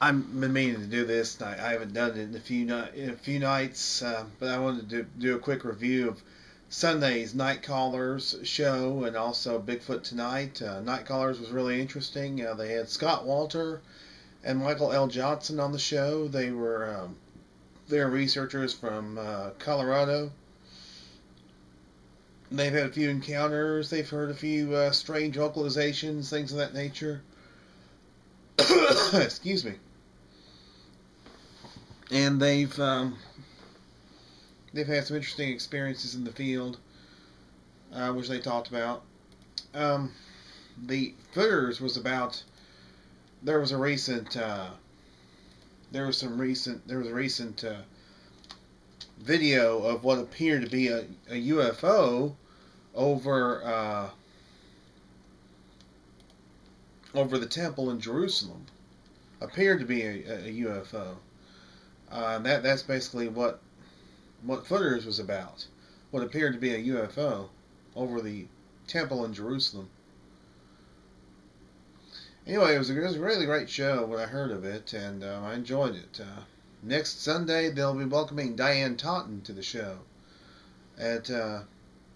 I've been meaning to do this. I haven't done it in a few nights, but I wanted to do a quick review of Sunday's Night Callers show and also Bigfoot Tonight. Night Callers was really interesting. They had Scott Walter and Michael L. Johnson on the show. They're researchers from Colorado. They've had a few encounters. They've heard a few strange vocalizations, things of that nature. Excuse me. And they've had some interesting experiences in the field, which they talked about. The Footers was about. There was a recent video of what appeared to be a UFO over the temple in Jerusalem. Appeared to be a UFO. That's basically what Footers was about. What appeared to be a UFO over the temple in Jerusalem. Anyway, it was a really great show when I heard of it, and I enjoyed it. Next Sunday, they'll be welcoming Diane Taunton to the show at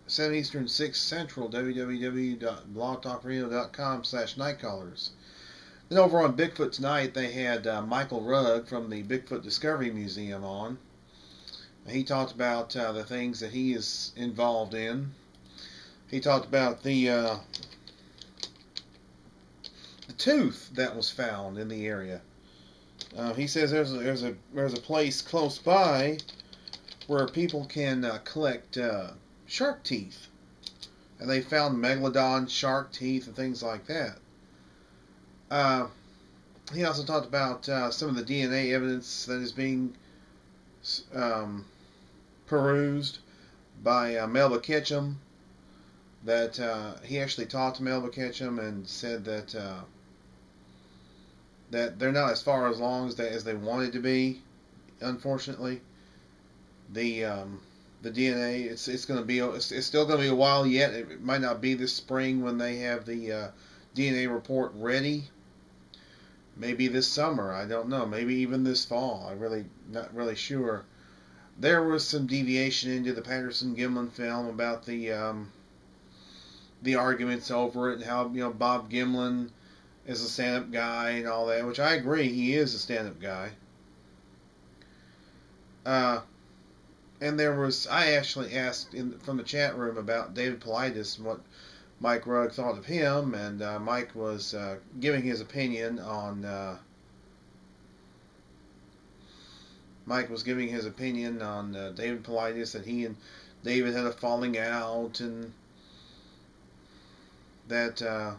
7 Eastern, 6 Central, www.blogtalkradio.com/nightcallers. Then over on Bigfoot Tonight, they had Michael Rugg from the Bigfoot Discovery Museum on. He talked about the things that he is involved in. He talked about the tooth that was found in the area. He says there's a place close by where people can collect shark teeth, and they found megalodon shark teeth and things like that. He also talked about some of the DNA evidence that is being perused by Melba Ketchum. That he actually talked to Melba Ketchum and said that they're not as far along as they wanted to be. Unfortunately, the DNA it's still going to be a while yet. It might not be this spring when they have the DNA report ready. Maybe this summer, I don't know. Maybe even this fall. I'm really not really sure. There was some deviation into the Patterson-Gimlin film about the arguments over it and how Bob Gimlin is a stand-up guy and all that, which I agree, he is a stand-up guy. And I actually asked from the chat room about David Paulides and what Mike Rugg thought of him, and Mike was giving his opinion on David Paulides, that he and David had a falling out, and that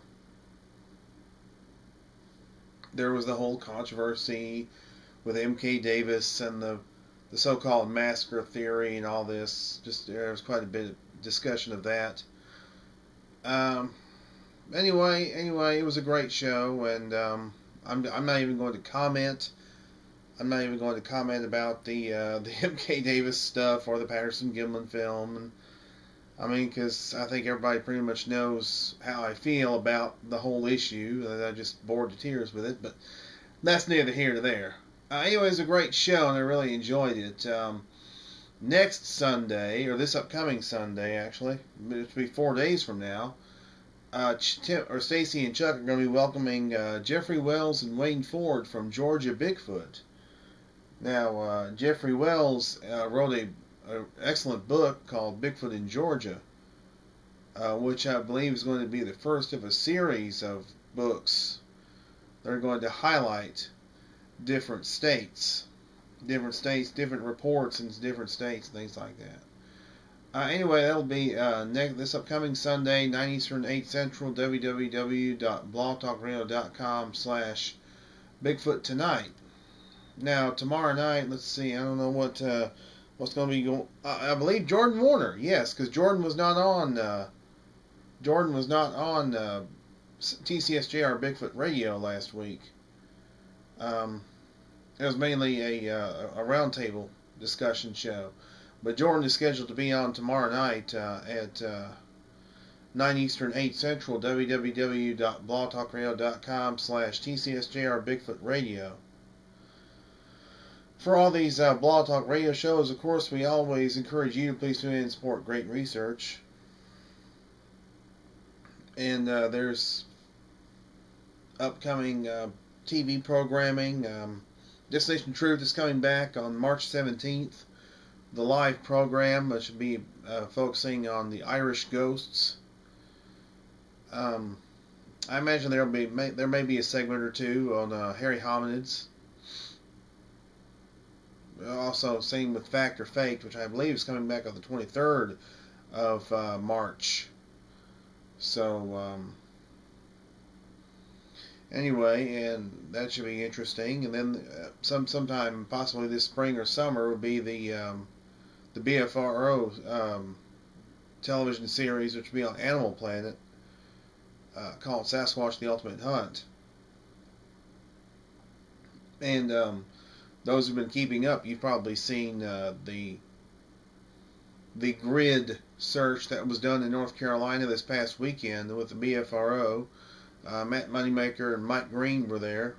there was the whole controversy with M.K. Davis and the so-called massacre theory and all this. There was quite a bit of discussion of that. Anyway, it was a great show, and I'm not even going to comment. I'm not even going to comment about the M.K. Davis stuff or the Patterson-Gimlin film. Because I think everybody pretty much knows how I feel about the whole issue. I just bored to tears with it, but that's neither here nor there. Anyway, it was a great show, and I really enjoyed it. Next Sunday, or this upcoming Sunday, actually, it'll be 4 days from now, Stacy and Chuck are going to be welcoming Jeffrey Wells and Wayne Ford from Georgia Bigfoot. Now, Jeffrey Wells wrote an excellent book called Bigfoot in Georgia, which I believe is going to be the first of a series of books that are going to highlight different states, different reports in different states, and things like that. Anyway, that'll be this upcoming Sunday, 9 Eastern, 8 Central, www.blogtalkradio.com/Bigfoot Tonight. Now, tomorrow night, let's see, I don't know what's going to be going. I believe Jordan Warner, yes, because Jordan was not on TCSJR Bigfoot Radio last week. It was mainly a roundtable discussion show. But Jordan is scheduled to be on tomorrow night at 9 Eastern, 8 Central, www.blogtalkradio.com/TCSJR Bigfoot Radio. For all these Blog Talk radio shows, of course, we always encourage you to please tune in and support great research. And there's upcoming TV programming. Destination Truth is coming back on March 17th. The live program should be focusing on the Irish ghosts. I imagine there may be a segment or two on hairy hominids. Also, same with Fact or Faked, which I believe is coming back on the 23rd of March. So, anyway, and that should be interesting. And then sometime, possibly this spring or summer, will be the BFRO television series, which will be on Animal Planet, called Sasquatch: The Ultimate Hunt. And those who've been keeping up, you've probably seen the grid search that was done in North Carolina this past weekend with the BFRO. Matt Moneymaker and Mike Green were there.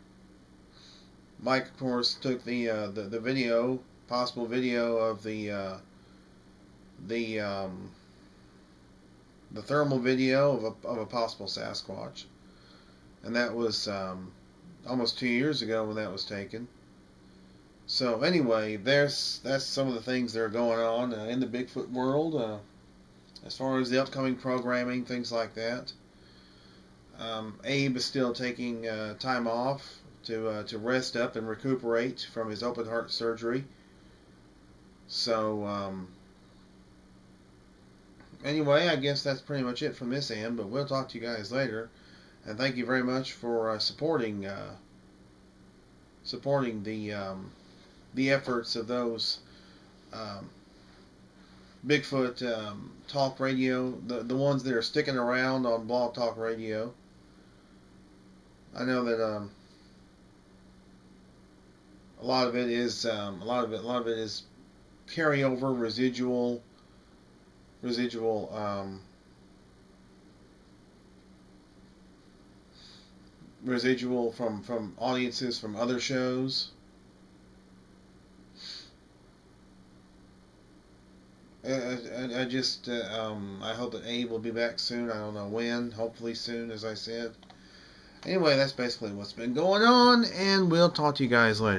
Mike, of course, took the video, possible video of the thermal video of a possible Sasquatch, and that was almost 2 years ago when that was taken. So anyway, that's some of the things that are going on in the Bigfoot world as far as the upcoming programming, things like that. Abe is still taking time off to rest up and recuperate from his open heart surgery. So anyway, I guess that's pretty much it from this end, but we'll talk to you guys later. And thank you very much for supporting the efforts of those Bigfoot talk radio, the ones that are sticking around on Blog Talk Radio. I know that a lot of it is carryover, residual from audiences from other shows. I hope that Abe will be back soon. I don't know when. Hopefully soon, as I said. Anyway, that's basically what's been going on, and we'll talk to you guys later.